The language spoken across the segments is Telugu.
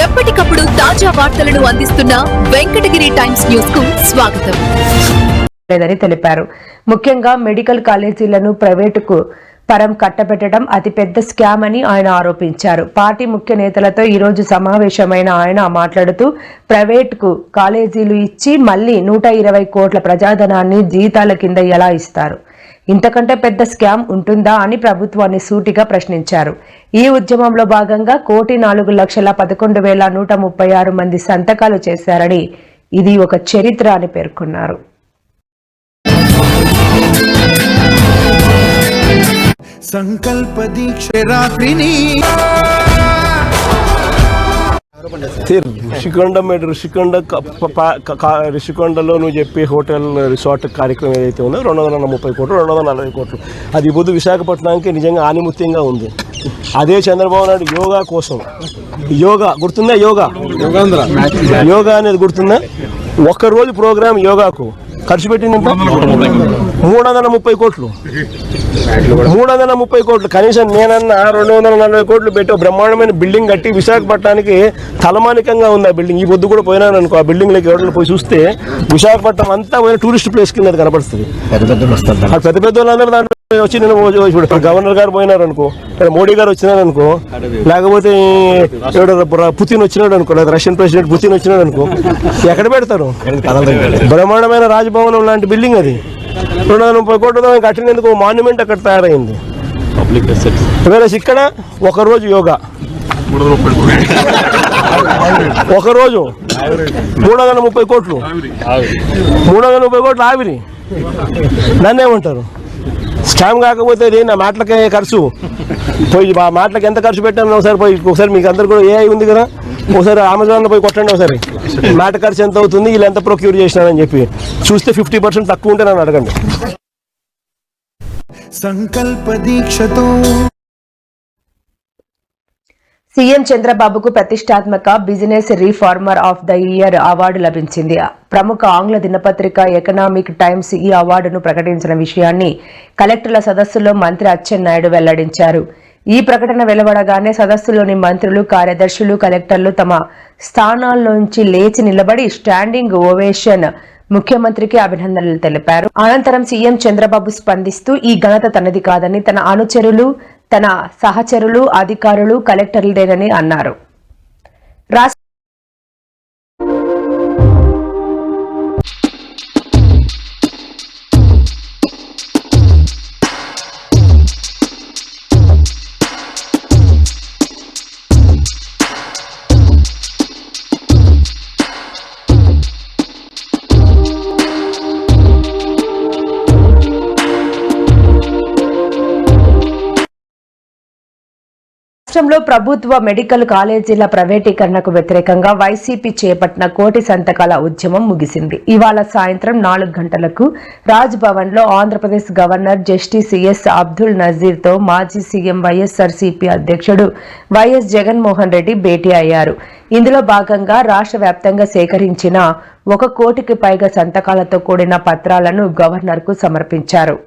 ఎప్పటికప్పుడు తాజా వార్తలను అందిస్తున్న వెంకటగిరి టైమ్స్ న్యూస్ కు స్వాగతం లేదని తెలిపారు. ముఖ్యంగా మెడికల్ కాలేజీలను ప్రైవేటుకు పరం కట్టబెట్టడం అతిపెద్ద స్కామ్ అని ఆయన ఆరోపించారు. పార్టీ ముఖ్య నేతలతో ఈ రోజు సమావేశమైన ఆయన మాట్లాడుతూ ప్రైవేటుకు కాలేజీలు ఇచ్చి మళ్లీ 120 కోట్ల ప్రజాధనాన్ని జీతాల కింద ఎలా ఇస్తారు? ఇంతకంటే పెద్ద స్కామ్ ఉంటుందా అని ప్రభుత్వాన్ని సూటిగా ప్రశ్నించారు. ఈ ఉద్యమంలో భాగంగా 1,04,11,136 మంది సంతకాలు చేశారని, ఇది ఒక చరిత్ర అని పేర్కొన్నారు. సంకల్ప దీక్ష రాత్రిని ఋషికొండలో నువ్వు చెప్పే హోటల్ రిసార్ట్ కార్యక్రమం ఏదైతే ఉందో 230 కోట్లు 240 కోట్లు అది బుద్ధు విశాఖపట్నానికి నిజంగా ఆనిముత్యంగా ఉంది. అదే చంద్రబాబు నాయుడు యోగా కోసం యోగా గుర్తుందా? యోగా అనేది గుర్తుందా? ఒక్కరోజు ప్రోగ్రాం యోగాకు ఖర్చు పెట్టింది 330 కోట్లు. 330 కోట్లు కనీసం నేనన్నా 240 కోట్లు పెట్టి బ్రహ్మాండమైన బిల్డింగ్ కట్టి విశాఖపట్నానికి తలమానికంగా ఉంది ఆ బిల్డింగ్. ఈ పొద్దు కూడా పోయినాను అనుకో, ఆ బిల్డింగ్లోకి ఎవరైనా పోయి చూస్తే విశాఖపట్నం అంతా పోయిన టూరిస్ట్ ప్లేస్ కింద కనపడుతుంది. పెద్ద పెద్ద వాళ్ళందరూ దాంట్లో వచ్చి నేను ఇప్పుడు గవర్నర్ గారు పోయినారు అనుకో, మోడీ గారు వచ్చినారు అనుకో, లేకపోతే పుతిన్ వచ్చినాడు అనుకో, లేదా రష్యన్ ప్రెసిడెంట్ పుతిన్ వచ్చినాడు అనుకో, ఎక్కడ పెడతారు? బ్రహ్మాండమైన రాజభవనం లాంటి బిల్డింగ్ అది 230 కోట్లతో కట్టినందుకు మాన్యుమెంట్ అక్కడ తయారైంది. ఇక్కడ ఒకరోజు యోగా, ఒకరోజు 330 కోట్లు 330 కోట్లు ఆవిరి. నన్నేమంటారు? స్కామ్ కాకపోతే నా మాటలకే ఖర్చు పోయి ఆ మాటలకు ఎంత ఖర్చు పెట్టాను ఒకసారి మీకు అందరు కూడా ఏఐ ఉంది కదా, ఒకసారి అమెజాన్లో పోయి కొట్టండి ఒకసారి మాట ఖర్చు ఎంత అవుతుంది, వీళ్ళు ఎంత ప్రొక్యూర్ చేసినారని చెప్పి చూస్తే 50% తక్కువ ఉంటే నన్ను అడగండి. సంకల్ప దీక్షతో సీఎం చంద్రబాబుకు ప్రతిష్టాత్మక business reformer of the year award లభించింది. ప్రముఖ ఆంగ్ల దినపత్రిక ఎకనామిక్ టైమ్స్ ఈ అవార్డును ప్రకటించిన విషయాన్ని కలెక్టర్ల సదస్సులో మంత్రి అచ్చెన్నాయుడు వెల్లడించారు. ఈ ప్రకటన వెలువడగానే సదస్సులోని మంత్రులు, కార్యదర్శులు, కలెక్టర్లు తమ స్థానాల్లోంచి లేచి నిలబడి స్టాండింగ్ ఓవేషన్ ముఖ్యమంత్రికి అభినందనలు తెలిపారు. అనంతరం సీఎం చంద్రబాబు స్పందిస్తూ ఈ ఘనత తనది కాదని, తన అనుచరులు, తన సహచరులు, అధికారులు, కలెక్టర్లదేనని అన్నారు. రాష్ట్రంలో ప్రభుత్వ మెడికల్ కాలేజీల ప్రైవేటీకరణకు వ్యతిరేకంగా వైసీపీ చేపట్టిన 1,00,00,000 సంతకాల ఉద్యమం ముగిసింది. ఇవాళ సాయంత్రం 4 గంటలకు రాజ్ భవన్ లో Andhra Pradesh governor justice CS Abdul Nazeer తో మాజీ సీఎం వైఎస్ఆర్సీపీ అధ్యక్షుడు వైఎస్ జగన్మోహన్ రెడ్డి భేటీ అయ్యారు. ఇందులో భాగంగా రాష్ట్ర వ్యాప్తంగా సేకరించిన 1 కోటికి పైగా సంతకాలతో కూడిన పత్రాలను గవర్నర్ కు సమర్పించారు.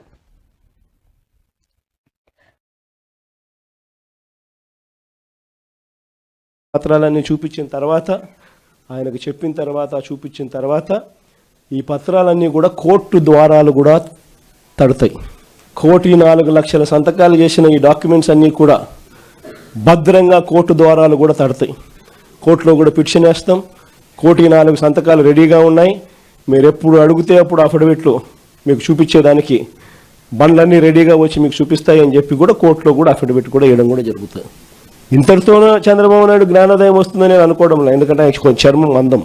పత్రాలన్నీ చూపించిన తర్వాత, ఆయనకు చెప్పిన తర్వాత, చూపించిన తర్వాత ఈ పత్రాలన్నీ కూడా కోర్టు ద్వారాలు కూడా తడతాయి. 1,04,00,000 సంతకాలు చేసిన ఈ డాక్యుమెంట్స్ అన్నీ కూడా భద్రంగా కోర్టు ద్వారాలు కూడా తడతాయి. కోర్టులో కూడా పిటిషన్ వేస్తాం. 1,04,00,000 సంతకాలు రెడీగా ఉన్నాయి. మీరు ఎప్పుడు అడిగితే అప్పుడు అఫిడవిట్లు మీకు చూపించేదానికి బండ్లన్నీ రెడీగా వచ్చి మీకు చూపిస్తాయని చెప్పి కూడా కోర్టులో కూడా అఫిడవిట్ కూడా వేయడం కూడా జరుగుతుంది. ఇంతటితోనూ చంద్రబాబు నాయుడు జ్ఞానోదయం వస్తుందని నేను అనుకోవడంలో, ఎందుకంటే కొంచెం చర్మం అందం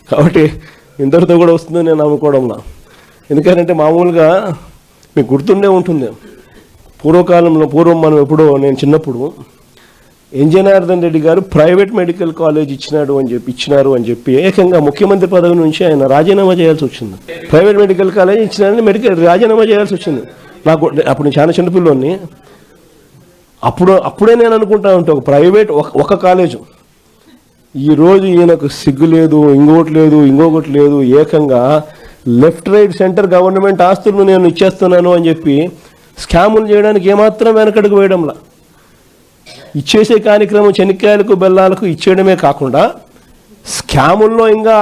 కాబట్టి ఇంతటితో కూడా వస్తుందని నేను అనుకోవడంలో. ఎందుకంటే మామూలుగా మీకు గుర్తుండే ఉంటుంది, పూర్వం మనం ఎప్పుడో నేను చిన్నప్పుడు జనార్దన్ రెడ్డి గారు ప్రైవేట్ మెడికల్ కాలేజ్ ఇచ్చినారు అని చెప్పి ఏకంగా ముఖ్యమంత్రి పదవి నుంచి ఆయన రాజీనామా చేయాల్సి వచ్చింది. ప్రైవేట్ మెడికల్ కాలేజ్ ఇచ్చినారని రాజీనామా చేయాల్సి వచ్చింది. నాకు అప్పుడు నేను చాలా చిన్నపిల్లోని. అప్పుడే నేను అనుకుంటా ఉంటా, ఒక ప్రైవేట్ ఒక కాలేజు, ఈరోజు ఈయనకు సిగ్గు లేదు, ఇంకొకటి లేదు, ఏకంగా లెఫ్ట్ రైట్ సెంటర్ గవర్నమెంట్ ఆస్తులను నేను ఇచ్చేస్తున్నాను అని చెప్పి స్కాములు చేయడానికి ఏమాత్రం వెనకడుగు వేయడంలా. ఇచ్చేసే కార్యక్రమం చెనిక్కాయలకు బెల్లాలకు ఇచ్చేయడమే కాకుండా స్కాముల్లో ఇంకా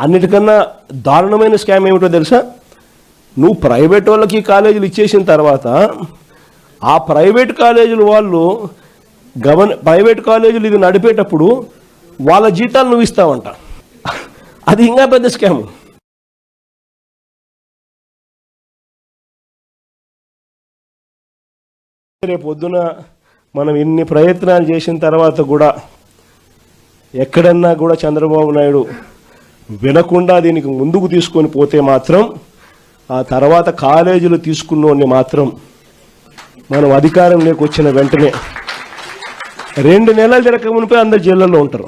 అన్నిటికన్నా దారుణమైన స్కామ్ ఏమిటో తెలుసా? నువ్వు ప్రైవేట్ వాళ్ళకి కాలేజీలు ఇచ్చేసిన తర్వాత ఆ ప్రైవేట్ కాలేజీలు వాళ్ళు ప్రైవేట్ కాలేజీలు ఇది నడిపేటప్పుడు వాళ్ళ జీతాలు నువ్వు ఇస్తావంట. అది ఇంకా పెద్ద స్కాము. రేపు పొద్దున మనం ఇన్ని ప్రయత్నాలు చేసిన తర్వాత కూడా ఎక్కడన్నా కూడా చంద్రబాబు నాయుడు వినకుండా దీనికి ముందుకు తీసుకొని పోతే మాత్రం ఆ తర్వాత కాలేజీలు తీసుకున్నోడిని మాత్రం మనం అధికారంలోకి వచ్చిన వెంటనే 2 నెలలు తిరగక మునిపే అందరు జైళ్ళల్లో ఉంటారు.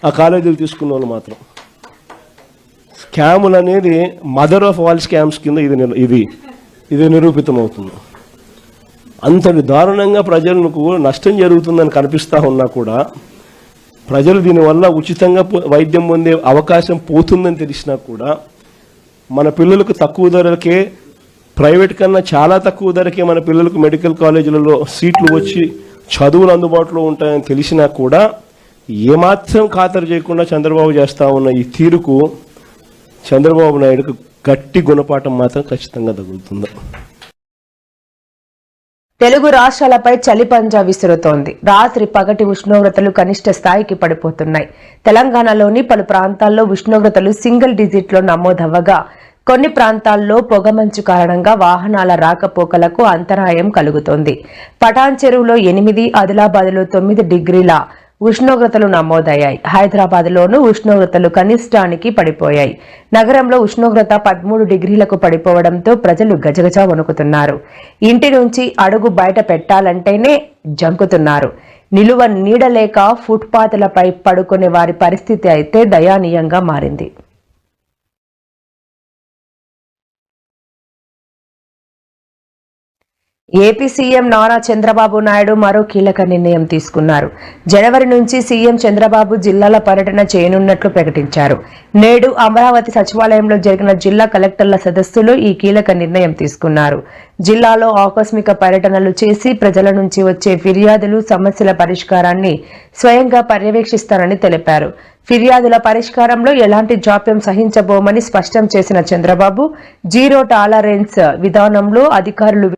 ఆ కాలేజీలు తీసుకున్న వాళ్ళు మాత్రం. స్కాములు అనేది మదర్ ఆఫ్ ఆల్ స్కామ్స్ కింద ఇది నిరూపితమవుతుంది. అంతటి దారుణంగా ప్రజలకు నష్టం జరుగుతుందని కనిపిస్తూ ఉన్నా కూడా ప్రజలు దీనివల్ల ఉచితంగా వైద్యం పొందే అవకాశం పోతుందని తెలిసినా కూడా మన పిల్లలకు తక్కువ ధరలకే, ప్రైవేట్ కన్నా చాలా తక్కువ ధరకే మన పిల్లలకు మెడికల్ కాలేజీలలో సీట్లు వచ్చి చదువులు అందుబాటులో ఉంటాయని తెలిసినా కూడా ఏమాత్రం ఖాతరు చేయకుండా చంద్రబాబు చేస్తూ ఉన్న ఈ తీరుకు చంద్రబాబు నాయుడుకు గట్టి గుణపాఠం మాత్రం ఖచ్చితంగా తగులుతుంది. తెలుగు రాష్ట్రాలపై చలి పంజా విసురుతోంది. రాత్రి పగటి ఉష్ణోగ్రతలు కనిష్ట స్థాయికి పడిపోతున్నాయి. తెలంగాణలోని పలు ప్రాంతాల్లో ఉష్ణోగ్రతలు సింగిల్ డిజిట్లో నమోదవ్వగా కొన్ని ప్రాంతాల్లో పొగమంచు కారణంగా వాహనాల రాకపోకలకు అంతరాయం కలుగుతోంది. పటాన్ చెరువులో 8, ఆదిలాబాద్లో 9 డిగ్రీల ఉష్ణోగ్రతలు నమోదయ్యాయి. హైదరాబాద్లోనూ ఉష్ణోగ్రతలు కనిష్టానికి పడిపోయాయి. నగరంలో ఉష్ణోగ్రత 13 డిగ్రీలకు పడిపోవడంతో ప్రజలు గజగజ వణుకుతున్నారు. ఇంటి నుంచి అడుగు బయట పెట్టాలంటేనే జంకుతున్నారు. నిలువ నీడలేక ఫుట్పాత్లపై పడుకునే వారి పరిస్థితి అయితే దయానీయంగా మారింది. ఏపీ సీఎం నారా చంద్రబాబు నాయుడు మరో కీలక నిర్ణయం తీసుకున్నారు. జనవరి నుంచి సీఎం చంద్రబాబు జిల్లాల పర్యటన చేయనున్నట్లు ప్రకటించారు. నేడు అమరావతి సచివాలయంలో జరిగిన జిల్లా కలెక్టర్ల సదస్సులో ఈ కీలక నిర్ణయం తీసుకున్నారు. జిల్లాలో ఆకస్మిక పర్యటనలు చేసి ప్రజల నుంచి వచ్చే ఫిర్యాదులు, సమస్యల పరిష్కారాన్ని స్వయంగా పర్యవేక్షిస్తారని తెలిపారు. ఫిర్యాదుల పరిష్కారంలో ఎలాంటి జాప్యం సహించబోమని స్పష్టం చేసిన చంద్రబాబు, జీరో టాలరెన్స్ విధానంలో అధికారులు